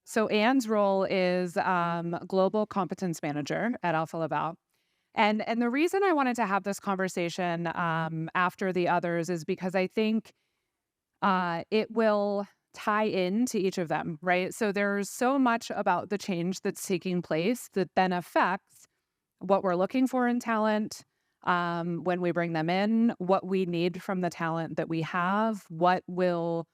So Ann's role is Global Competence Manager at Alfa Laval. And the reason I wanted to have this conversation after the others is because I think it will tie into each of them, right? So there's so much about the change that's taking place that then affects what we're looking for in talent when we bring them in, what we need from the talent that we have, what will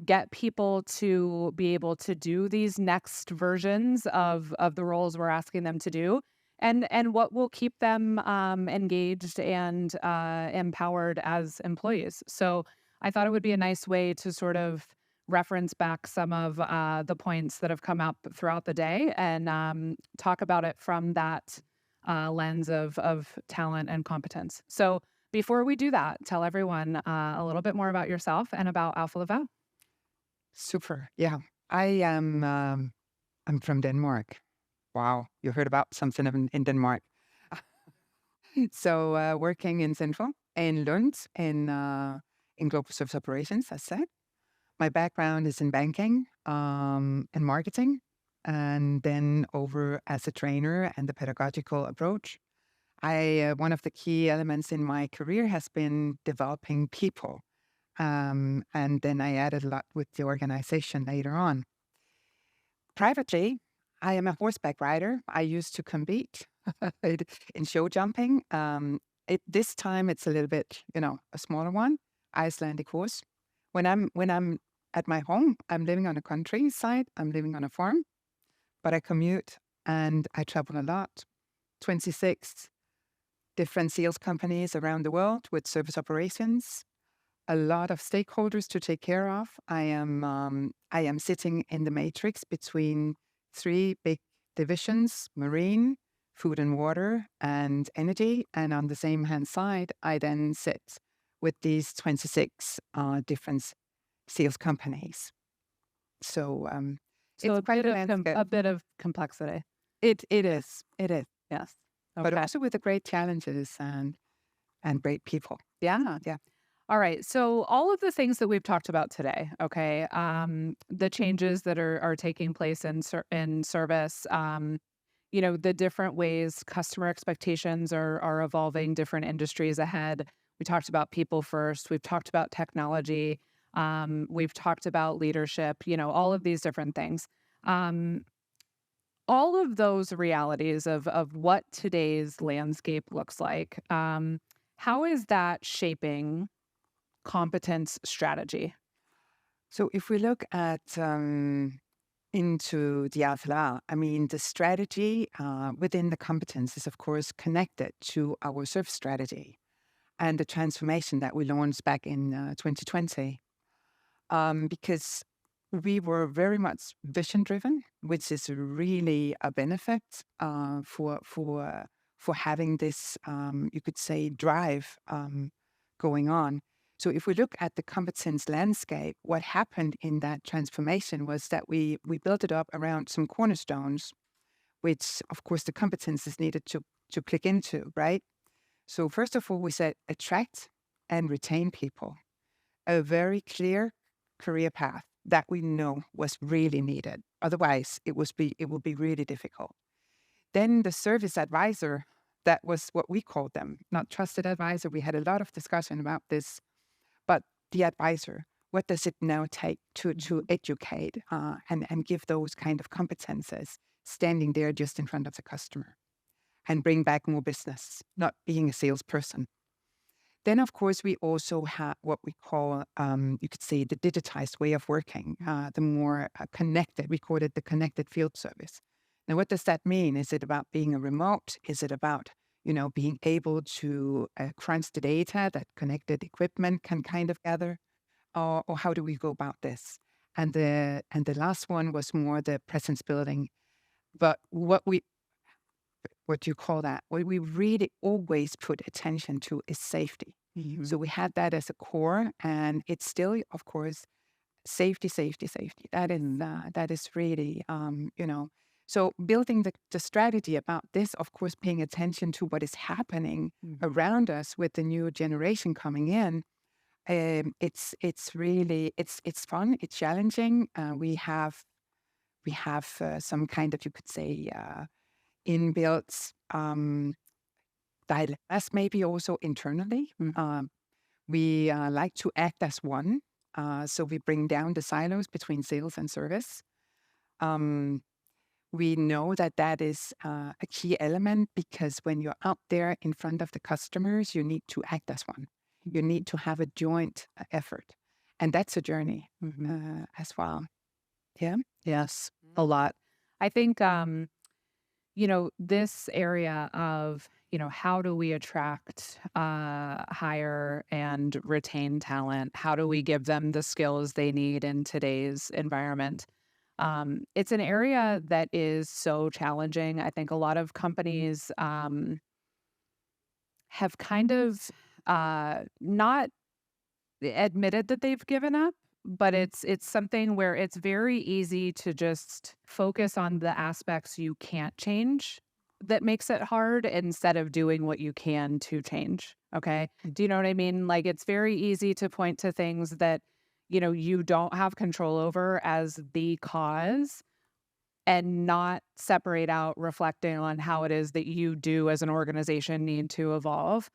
get people to be able to do these next versions of the roles we're asking them to do, and what will keep them engaged and empowered as employees. So I thought it would be a nice way to sort of reference back some of the points that have come up throughout the day and talk about it from that lens of talent and competence. So before we do that, tell everyone a little bit more about yourself and about Alpha Laval. Super. Yeah. I am I'm from Denmark. Wow. You heard about something in Denmark. So working in Central in Lund in global service operations, as said. My background is in banking and marketing, and then over as a trainer and the pedagogical approach. I one of the key elements in my career has been developing people, and then I added a lot with the organization later on. Privately, I am a horseback rider. I used to compete in show jumping. This time it's a little bit, a smaller one, Icelandic horse. When I'm at my home, I'm living on a countryside. I'm living on a farm, but I commute and I travel a lot. 26 different sales companies around the world with service operations, a lot of stakeholders to take care of. I am sitting in the matrix between three big divisions: marine, food and water, and energy. And on the same hand side, I then sit with these 26 different sales companies. So So it's a quite bit a of landscape. a bit of complexity. It is, Yes. but Okay. also with the great challenges and great people. Yeah. Yeah. All right. So all of the things that we've talked about today, okay, the changes that are taking place in service, the different ways customer expectations are evolving, different industries ahead. We talked about people first. We've talked about technology. We've talked about leadership. All of these different things. Um, all of those realities of what today's landscape looks like. How is that shaping competence strategy? So if we look at into the Alfa Laval, I mean, the strategy within the competence is, of course, connected to our service strategy and the transformation that we launched back in 2020. Because we were very much vision driven, which is really a benefit for having this, you could say, drive going on. So if we look at the competence landscape, what happened in that transformation was that we built it up around some cornerstones, which of course the competence is needed to click into, right? So first of all, we said attract and retain people, a very clear career path that we know was really needed. Otherwise, it would be really difficult. Then the service advisor, that was what we called them, not trusted advisor. We had a lot of discussion about this, but the advisor, what does it now take to educate and give those kind of competences, standing there just in front of the customer and bring back more business, not being a salesperson. Then, of course, we also have what we call, you could say, the digitized way of working, the more connected. We call it the connected field service. Now, what does that mean? Is it about being a remote? Is it about, being able to crunch the data that connected equipment can kind of gather? Or how do we go about this? And the last one was more the presence building. But what do you call that? What we really always put attention to is safety. So we had that as a core, and it's still, of course, safety, safety, safety. That is really, So building the strategy about this, of course, paying attention to what is happening around us with the new generation coming in. It's really it's fun. It's challenging. We have We have some kind of, you could say, inbuilt dilemmas, maybe also internally. We like to act as one. So we bring down the silos between sales and service. We know that that is a key element, because when you're out there in front of the customers, you need to act as one. You need to have a joint effort. And that's a journey as well. Yeah. Yes, a lot. I think, this area of, how do we attract, hire and retain talent? How do we give them the skills they need in today's environment? It's an area that is so challenging. I think a lot of companies have kind of not admitted that they've given up, but it's something where it's very easy to just focus on the aspects you can't change that makes it hard, instead of doing what you can to change. Okay. Do you know what I mean? Like, it's very easy to point to things that, you don't have control over as the cause, and not separate out reflecting on how it is that you do as an organization need to evolve.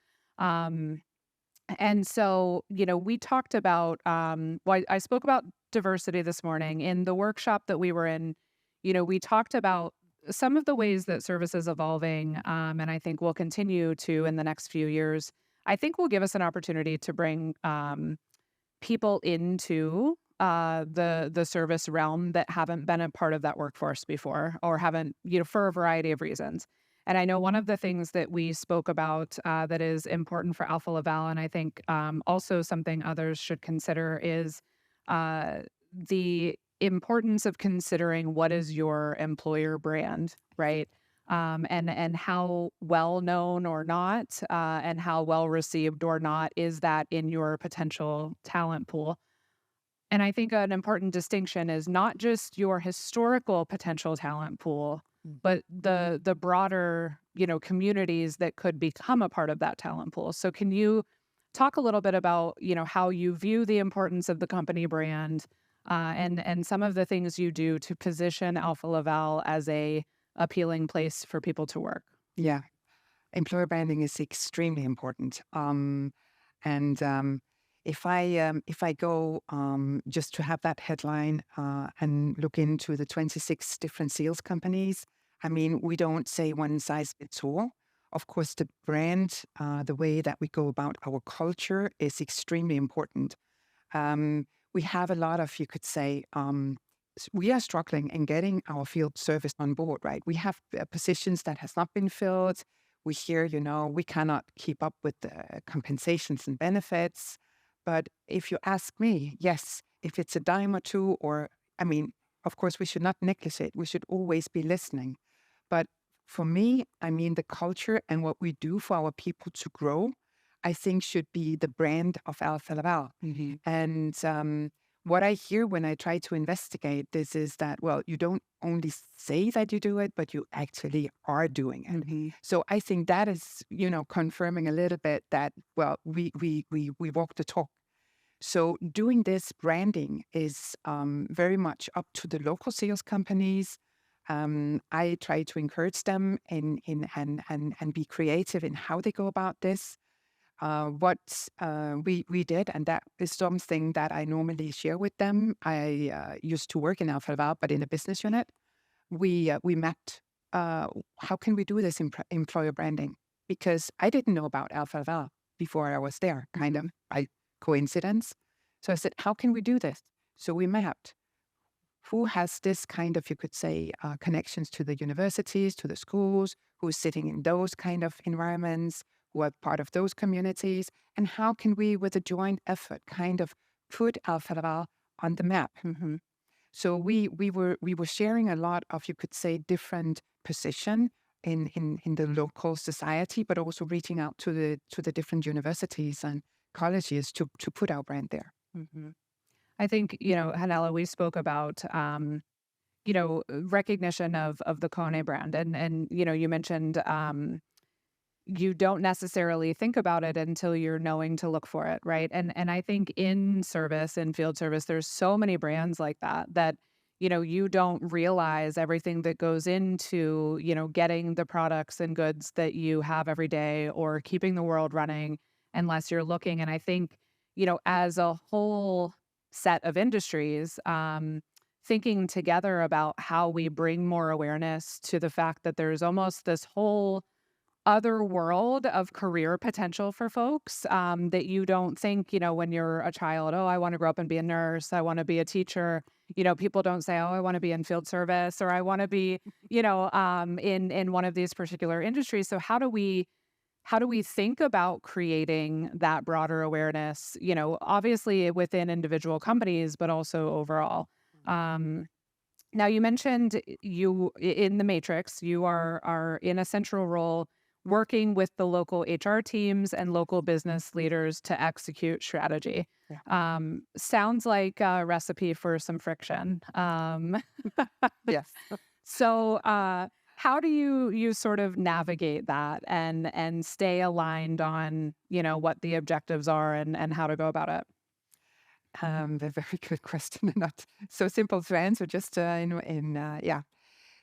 And so, we talked about, I spoke about diversity this morning in the workshop that we were in. We talked about some of the ways that service is evolving, and I think will continue to in the next few years. I think will give us an opportunity to bring people into the service realm that haven't been a part of that workforce before, or haven't, for a variety of reasons. And I know one of the things that we spoke about that is important for Alfa Laval, and I think also something others should consider, is the importance of considering what is your employer brand, right? And how well known or not, and how well received or not is that in your potential talent pool. And I think an important distinction is not just your historical potential talent pool, but the broader, communities that could become a part of that talent pool. So can you talk a little bit about, how you view the importance of the company brand, and some of the things you do to position Alfa Laval as a appealing place for people to work? Yeah. Employer branding is extremely important. And if I go just to have that headline and look into the 26 different sales companies, I mean, we don't say one size fits all. Of course, the brand, the way that we go about our culture is extremely important. We have a lot of, you could say, we are struggling in getting our field service on board, right? We have positions that has not been filled. We hear, we cannot keep up with the compensations and benefits. But if you ask me, yes, if it's a dime or two, or, I mean, of course, we should not neglect it. We should always be listening. But for me, I mean, the culture and what we do for our people to grow, I think should be the brand of Alfa Laval. And what I hear when I try to investigate this is that, well, you don't only say that you do it, but you actually are doing it. So I think that is, confirming a little bit that, well, we walk the talk. So doing this branding is very much up to the local sales companies. I try to encourage them and be creative in how they go about this. What we did, and that is something that I normally share with them. I used to work in Alfa Laval, but in a business unit. We mapped how can we do this employer branding, because I didn't know about Alfa Laval before I was there, kind of by coincidence. So I said, how can we do this? So we mapped who has this kind of, you could say, connections to the universities, to the schools, who's sitting in those kind of environments, who are part of those communities, and how can we, with a joint effort, kind of put Alfa Laval on the map. So we were sharing a lot of, you could say, different position in the local society, but also reaching out to the different universities and colleges to put our brand there. I think, Hanela, we spoke about, recognition of the Kone brand, and you mentioned you don't necessarily think about it until you're knowing to look for it, right? And I think in service, in field service, there's so many brands like that, you don't realize everything that goes into, getting the products and goods that you have every day or keeping the world running unless you're looking. And I think, as a whole set of industries, thinking together about how we bring more awareness to the fact that there's almost this whole other world of career potential for folks, that you don't think, when you're a child, oh, I want to grow up and be a nurse. I want to be a teacher. People don't say, oh, I want to be in field service or I want to be, in one of these particular industries. So how do we think about creating that broader awareness, obviously within individual companies, but also overall? Um, Now you mentioned you in the matrix, you are in a central role working with the local HR teams and local business leaders to execute strategy. Yeah. Sounds like a recipe for some friction. Yes. So how do you sort of navigate that and stay aligned on, what the objectives are and how to go about it? A very good question, and not so simple to answer. Just yeah.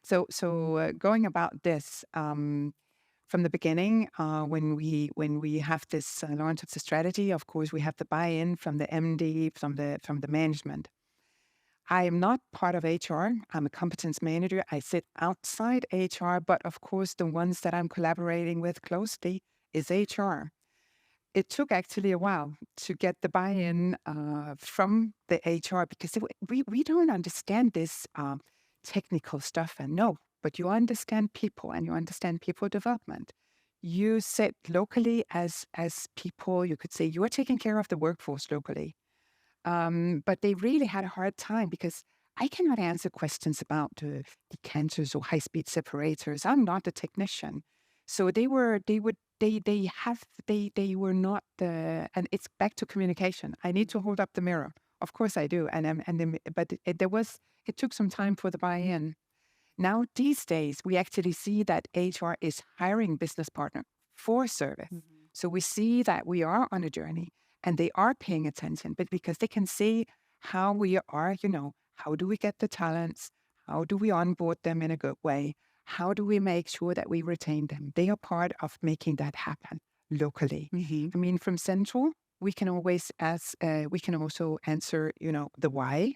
So going about this from the beginning, when we have this launch of the strategy, of course we have the buy-in from the MD, from the management. I am not part of HR. I'm a competence manager. I sit outside HR, but of course the ones that I'm collaborating with closely is HR. It took actually a while to get the buy-in from the HR because we don't understand this technical stuff. And no, but you understand people and you understand people development. You sit locally as people. You could say you are taking care of the workforce locally. But they really had a hard time because I cannot answer questions about decanters or high-speed separators. I'm not a technician. So they were not the, and it's back to communication. I need to hold up the mirror. Of course I do. But it took some time for the buy-in. Now these days we actually see that HR is hiring business partner for service. Mhm. So we see that we are on a journey and they are paying attention, but because they can see how we are, how do we get the talents? How do we onboard them in a good way? How do we make sure that we retain them? They are part of making that happen locally. I mean, from central, we can always we can also answer, the why.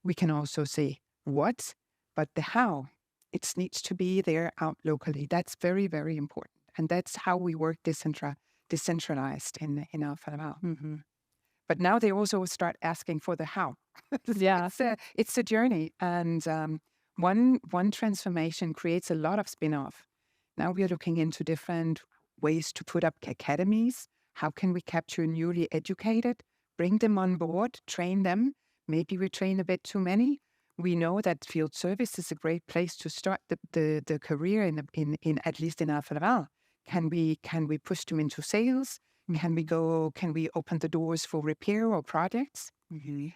We can also say what, but the how, it needs to be there out locally. That's very, very important. And that's how we work decentralized in Alfa Laval. Mhm. But now they also start asking for the how. Yeah. It's a journey. And one transformation creates a lot of spin-off. Now we are looking into different ways to put up academies. How can we capture newly educated, bring them on board, train them? Maybe we train a bit too many. We know that field service is a great place to start the career in at least in Alfa Laval. Can we push them into sales? Can we open the doors for repair or projects?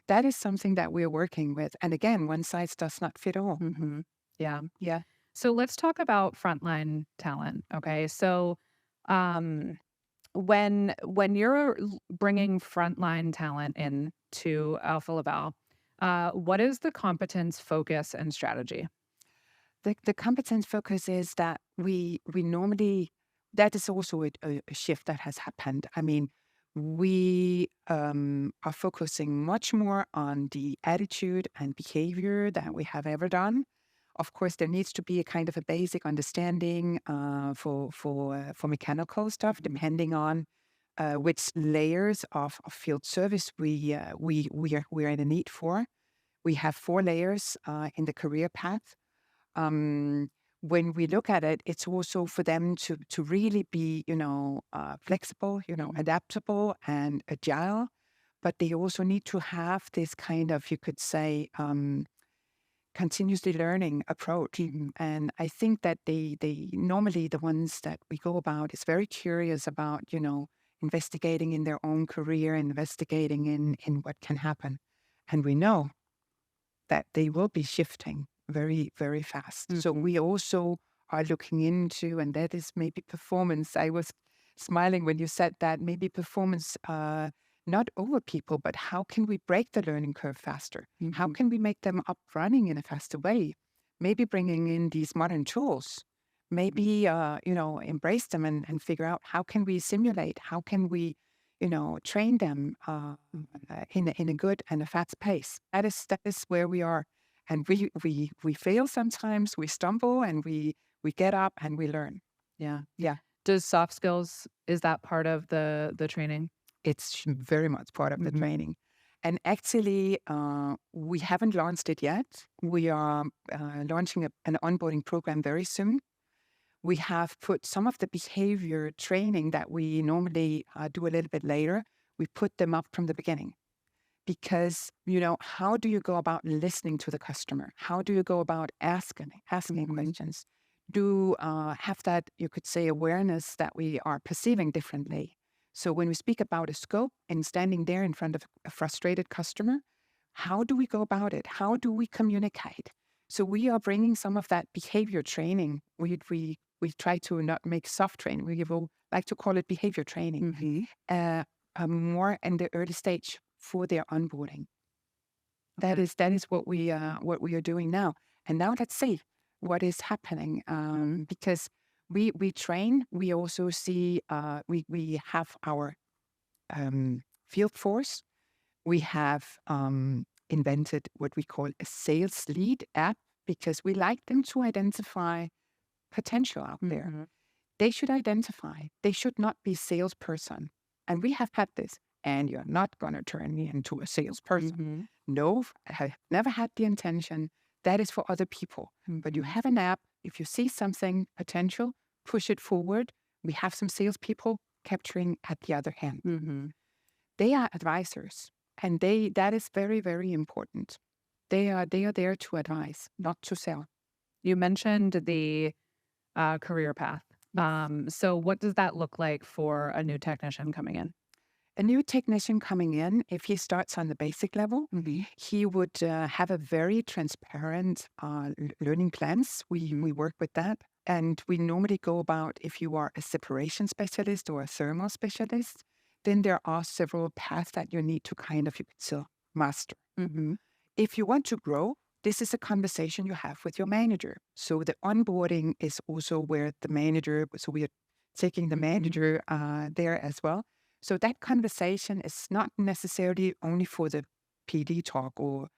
That is something that we're working with. And again, one size does not fit all. Mhm. Yeah. Yeah. So let's talk about frontline talent. Okay. So, um, when you're bringing frontline talent in to Alpha Laval, what is the competence focus and strategy? The competence focus is that we normally, that is also a shift that has happened. I mean, we are focusing much more on the attitude and behavior than we have ever done. Of course, there needs to be a kind of a basic understanding for mechanical stuff, depending on which layers of field service we're in a need for. We have 4 layers in the career path. Um, when we look at it, it's also for them to really be, flexible, adaptable and agile. But they also need to have this kind of, you could say, continuously learning approach. And I think that they normally the ones that we go about is very curious about, investigating in their own career, investigating in what can happen. And we know that they will be shifting very, very fast. So we also are looking into, and that is maybe performance. I was smiling when you said that, maybe performance not over people, but how can we break the learning curve faster? How Mhm. can we make them up running in a faster way? Maybe bringing in these modern tools, maybe, embrace them and figure out how can we simulate? How can we, train them in a good and a fast pace? That is where we are. And we fail sometimes, we stumble, and we get up and we learn. Yeah. Yeah. Does soft skills, is that part of the training? It's very much part of the Mhm. training. And actually, we haven't launched it yet. We are launching an onboarding program very soon. We have put some of the behavior training that we normally do a little bit later, we put them up from the beginning. Because, how do you go about listening to the customer? How do you go about asking Mhm. questions? Do have that, you could say, awareness that we are perceiving differently. So when we speak about a scope and standing there in front of a frustrated customer, how do we go about it? How do we communicate? So we are bringing some of that behavior training. We try to not make soft training. We like to call it behavior training. Mhm. Uh, more in the early stage for their onboarding. That Okay. is what we are doing now. And now let's see what is happening, because we train. We also see we have our field force. We have invented what we call a sales lead app because we like them to identify potential out there. Mhm. They should identify. They should not be salesperson. And we have had this. And you're not going to turn me into a salesperson. Mhm. No, I have never had the intention. That is for other people. But you Mhm. have an app. If you see something potential, push it forward. We have some salespeople capturing at the other hand. Mhm. They are advisors. And that is very, very important. They are there to advise, not to sell. You mentioned the career path. So what does that look like for a new technician coming in? A new technician coming in, if he starts on the basic level, Mhm. he would have a very transparent learning plans. We work with that. And we normally go about if you are a separation specialist or a thermal specialist, then there are several paths that you need to kind of, you could still master. Mhm. If you want to grow, this is a conversation you have with your manager. So the onboarding is also where the manager, so we are taking the Mhm. manager there as well. So that conversation is not necessarily only for the PD talk or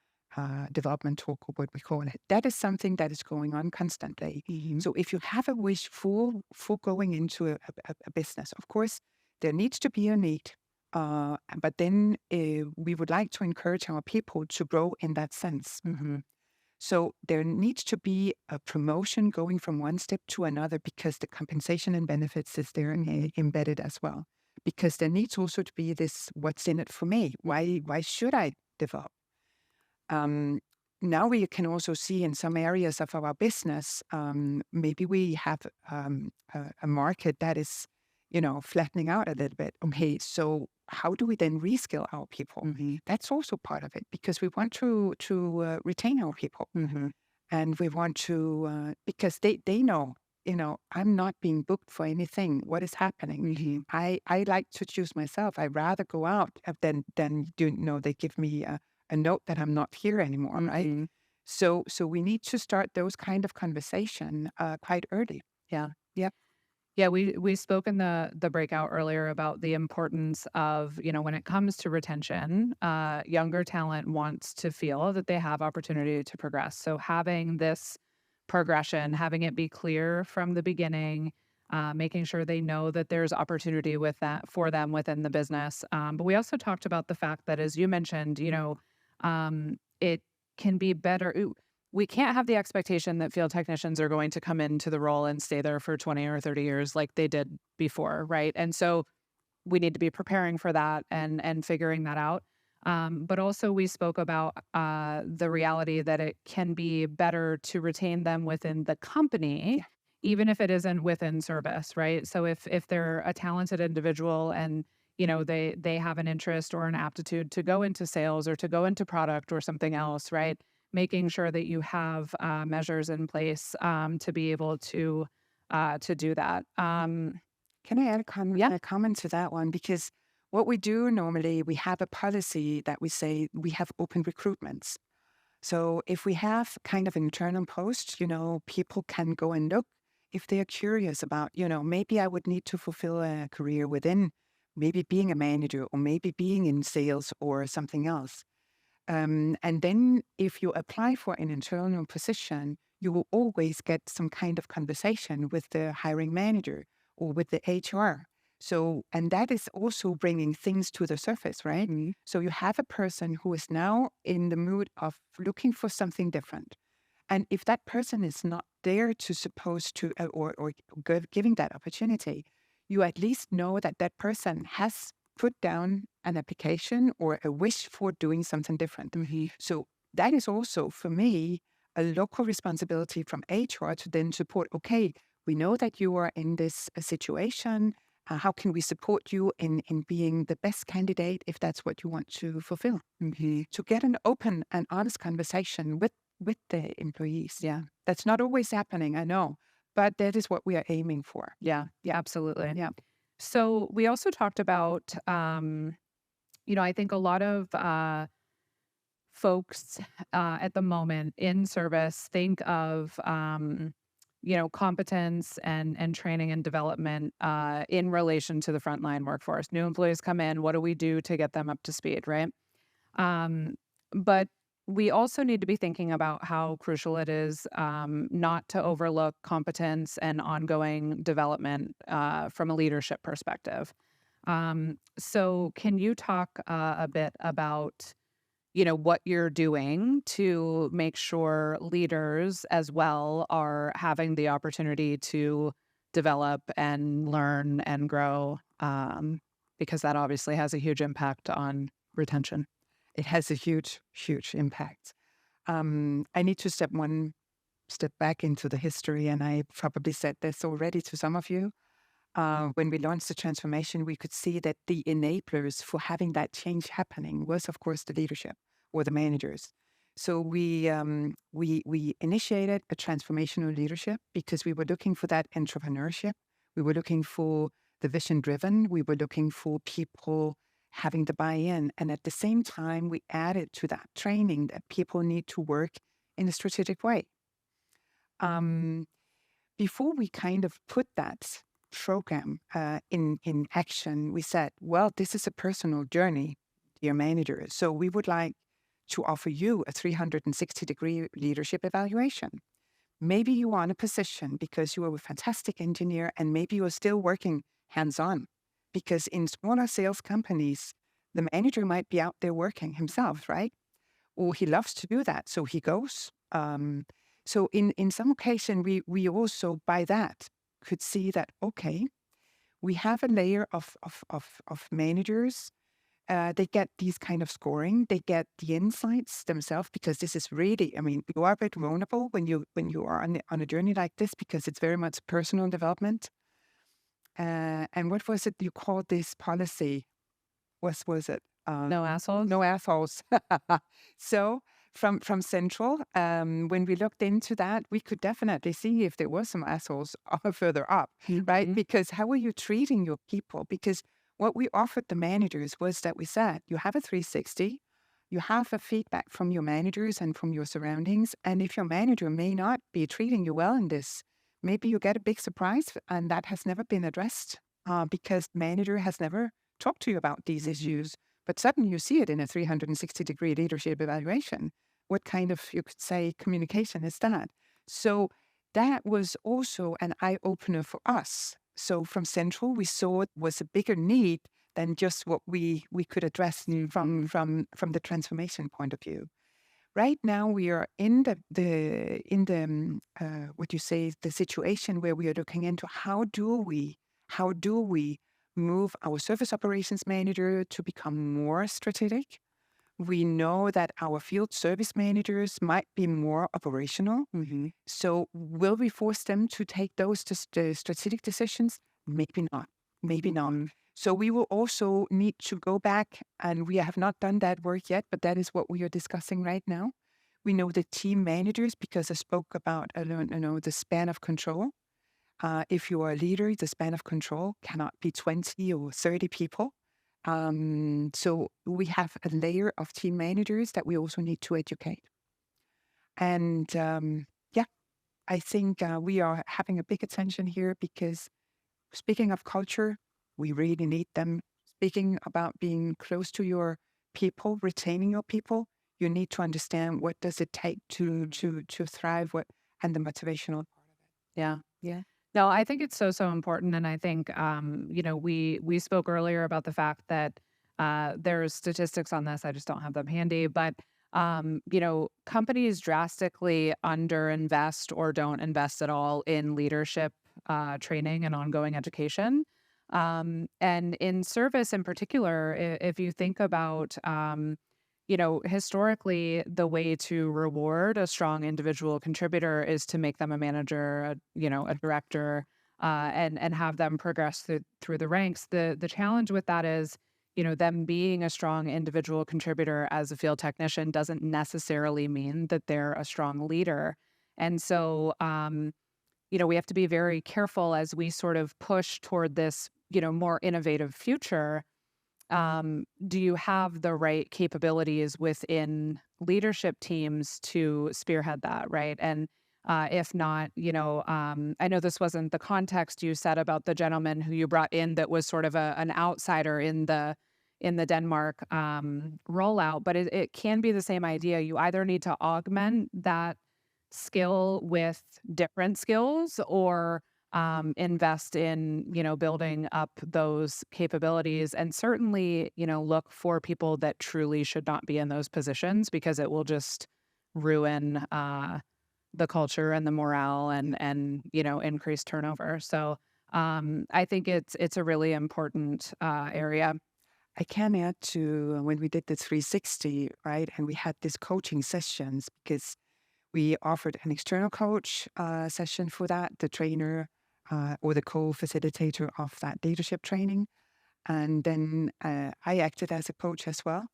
development talk or what we call it. That is something that is going on constantly. Mhm. So if you have a wish for going into a business, of course, there needs to be a need. But then we would like to encourage our people to grow in that sense. Mhm. So there needs to be a promotion going from one step to another because the compensation and benefits is there embedded as well. Because there needs also to be this, what's in it for me? Why should I develop? Um, Now we can also see in some areas of our business, maybe we have a market that is, flattening out a little bit. Okay, so how do we then reskill our people? Mhm. That's also part of it because we want to retain our people, Mhm. and we want to because they know, I'm not being booked for anything. What is happening? Mhm. I like to choose myself. I rather go out than they give me a note that I'm not here anymore, right? Mhm. So we need to start those kind of conversation quite early. Yeah. Yep. Yeah, we spoke in the breakout earlier about the importance of, when it comes to retention, younger talent wants to feel that they have opportunity to progress. So having this progression, having it be clear from the beginning, making sure they know that there's opportunity with that for them within the business. But we also talked about the fact that, as you mentioned, it can be better. We can't have the expectation that field technicians are going to come into the role and stay there for 20 or 30 years like they did before, right? And so we need to be preparing for that and figuring that out. But also we spoke about the reality that it can be better to retain them within the company, Yeah. even if it isn't within service, right? So if they're a talented individual and they have an interest or an aptitude to go into sales or to go into product or something else, right? Making sure that you have measures in place to be able to do that. Can I add Yeah. a comment to that one? Because What we do normally, we have a policy that we say we have open recruitments. So if we have kind of internal posts, people can go and look if they are curious about, maybe I would need to fulfill a career within maybe being a manager or maybe being in sales or something else. And then if you apply for an internal position, you will always get some kind of conversation with the hiring manager or with the HR. So, and that is also bringing things to the surface, right? So you have a person who is now in the mood of looking for something different. And if that person is not there to supposed to, giving that opportunity, you at least know that that person has put down an application or a wish for doing something different. So that is also, for me, a local responsibility from HR to then support, okay, we know that you are in this situation. How can we support you in being the best candidate if that's what you want to fulfill? To get an open and honest conversation with the employees. Yeah. That's not always happening, I know, but that is what we are aiming for. Yeah, absolutely. Yeah. So we also talked about, I think a lot of folks at the moment in service think of, competence and training and development in relation to the frontline workforce. New employees come in, what do we do to get them up to speed, right? But we also need to be thinking about how crucial it is not to overlook competence and ongoing development from a leadership perspective. So can you talk a bit about, what you're doing to make sure leaders as well are having the opportunity to develop and learn and grow, because that obviously has a huge impact on retention. It has a huge, huge impact. I need to step back into the history, and I probably said this already to some of you. When we launched the transformation, we could see that the enablers for having that change happening was, of course, the leadership or the managers. So we initiated a transformational leadership because we were looking for that entrepreneurship. We were looking for the vision driven. We were looking for people having the buy-in. And at the same time, we added to that training that people need to work in a strategic way. Before we kind of put that program in action, we said, well, this is a personal journey, dear manager. So we would like to offer you a 360-degree leadership evaluation. Maybe you are in a position because you are a fantastic engineer and maybe you are still working hands-on. Because in smaller sales companies, the manager might be out there working himself, right? Or he loves to do that, so he goes. So in some occasion, we also, by that, could see that, okay, we have a layer of managers. They get these kind of scoring. They get the insights themselves because this is really, you are a bit vulnerable when you are on a journey like this because it's very much personal development. And what was it you called this policy? What was it? No assholes? No assholes. So from Central, when we looked into that, we could definitely see if there were some assholes further up, right? Because how are you treating your people? Because what we offered the managers was that we said, you have a 360, you have a feedback from your managers and from your surroundings. And if your manager may not be treating you well in this, maybe you get a big surprise and that has never been addressed because the manager has never talked to you about these issues. But suddenly you see it in a 360-degree leadership evaluation. What kind of, you could say, communication is that? So that was also an eye-opener for us. So from Central, we saw it was a bigger need than just what we could address from the transformation point of view. Right now, we are in the situation where we are looking into how do we move our service operations manager to become more strategic. We know that our field service managers might be more operational. So will we force them to take those strategic decisions? Maybe not. Maybe not. So we will also need to go back, and we have not done that work yet, but that is what we are discussing right now. We know the team managers because I spoke about the span of control. If you are a leader, the span of control cannot be 20 or 30 people. So we have a layer of team managers that we also need to educate. And yeah, I think we are having a big attention here because speaking of culture, we really need them. Speaking about being close to your people, retaining your people, you need to understand what does it take to thrive, and the motivational part of it. Yeah. Yeah. No, I think it's so important, and I think we spoke earlier about the fact that there's statistics on this. I just don't have them handy, but companies drastically underinvest or don't invest at all in leadership training and ongoing education. And in service, in particular, if you think about historically, the way to reward a strong individual contributor is to make them a manager, a director, and have them progress through the ranks. The challenge with that is, them being a strong individual contributor as a field technician doesn't necessarily mean that they're a strong leader. And so, we have to be very careful as we sort of push toward this, more innovative future. Do you have the right capabilities within leadership teams to spearhead that, right? And if not, I know this wasn't the context you said about the gentleman who you brought in that was sort of an outsider in the Denmark rollout, but it can be the same idea. You either need to augment that skill with different skills or invest in, building up those capabilities and certainly, look for people that truly should not be in those positions because it will just ruin the culture and the morale and increase turnover. So I think it's a really important area. I can add to when we did the 360, right? And we had these coaching sessions because we offered an external coach session for that, the trainer or the co-facilitator of that leadership training. And then I acted as a coach as well.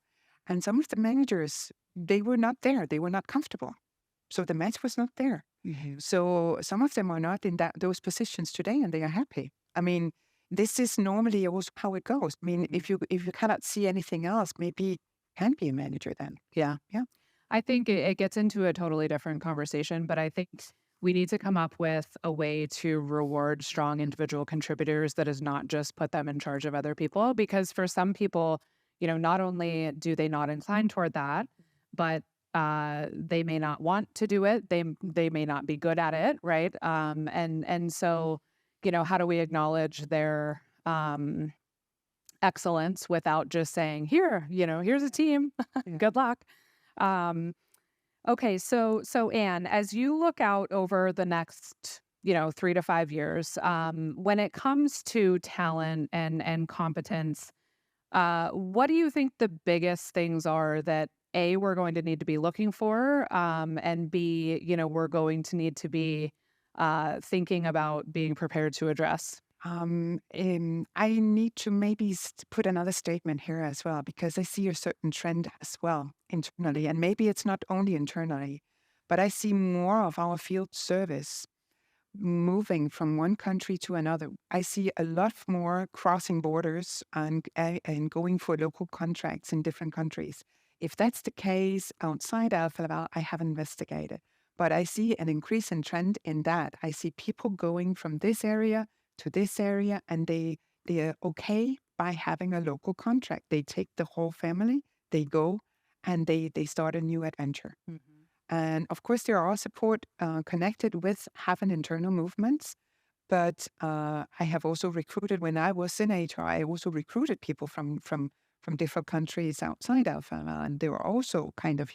And some of the managers, they were not there. They were not comfortable. So the match was not there. So some of them are not in those positions today and they are happy. I mean, this is normally also how it goes. I mean, if you cannot see anything else, maybe you can be a manager then. Yeah. Yeah. I think it gets into a totally different conversation, but I think we need to come up with a way to reward strong individual contributors that is not just put them in charge of other people. Because for some people, not only do they not incline toward that, but they may not want to do it. They may not be good at it, right? And so, how do we acknowledge their excellence without just saying, here's a team, good luck. Okay, so Anne, as you look out over the next, 3 to 5 years, when it comes to talent and competence, what do you think the biggest things are that A, we're going to need to be looking for, and B, we're going to need to be thinking about being prepared to address? I need to maybe put another statement here as well, because I see a certain trend as well internally. And maybe it's not only internally, but I see more of our field service moving from one country to another. I see a lot more crossing borders and going for local contracts in different countries. If that's the case outside Alfa Laval, I haven't investigated. But I see an increase in trend in that. I see people going from this area to this area, and they are okay by having a local contract. They take the whole family, they go, and they start a new adventure. And of course, there are support connected with having internal movements. But I have also recruited, when I was in HR, I also recruited people from different countries outside Alfa Laval, and there were also kind of,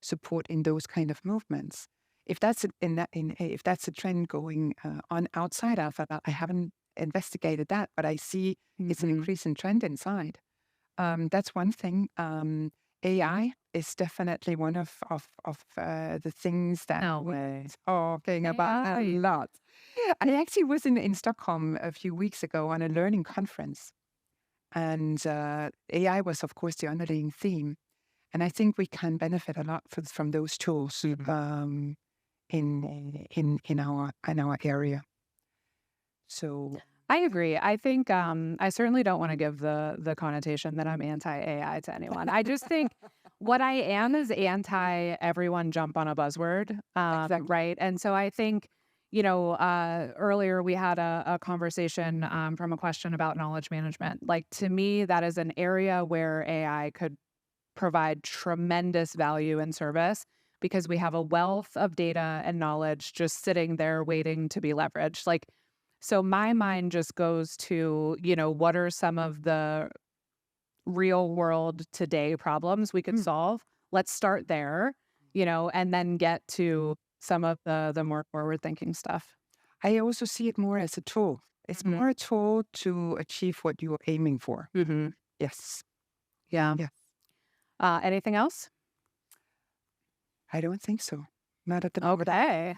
support in those kind of movements. If that's if that's a trend going on outside Alfa Laval, I haven't investigated that, but I see it's an increasing trend inside. That's one thing. AI is definitely one of the things that we're talking about a lot. I actually was in Stockholm a few weeks ago on a learning conference, and AI was, of course, the underlying theme. And I think we can benefit a lot from those tools in our area. So I agree. I think I certainly don't want to give the connotation that I'm anti AI to anyone. I just think what I am is anti everyone jump on a buzzword, Exactly. right? And so I think, earlier we had a conversation from a question about knowledge management. Like to me, that is an area where AI could provide tremendous value and service because we have a wealth of data and knowledge just sitting there waiting to be leveraged. Like, so my mind just goes to, what are some of the real world today problems we could Mm. solve? Let's start there, and then get to some of the more forward thinking stuff. I also see it more as a tool. It's Hmm. more a tool to achieve what you're aiming for. Hmm. Yes. Yeah. Yeah. Anything else? I don't think so. Not at the moment. Okay.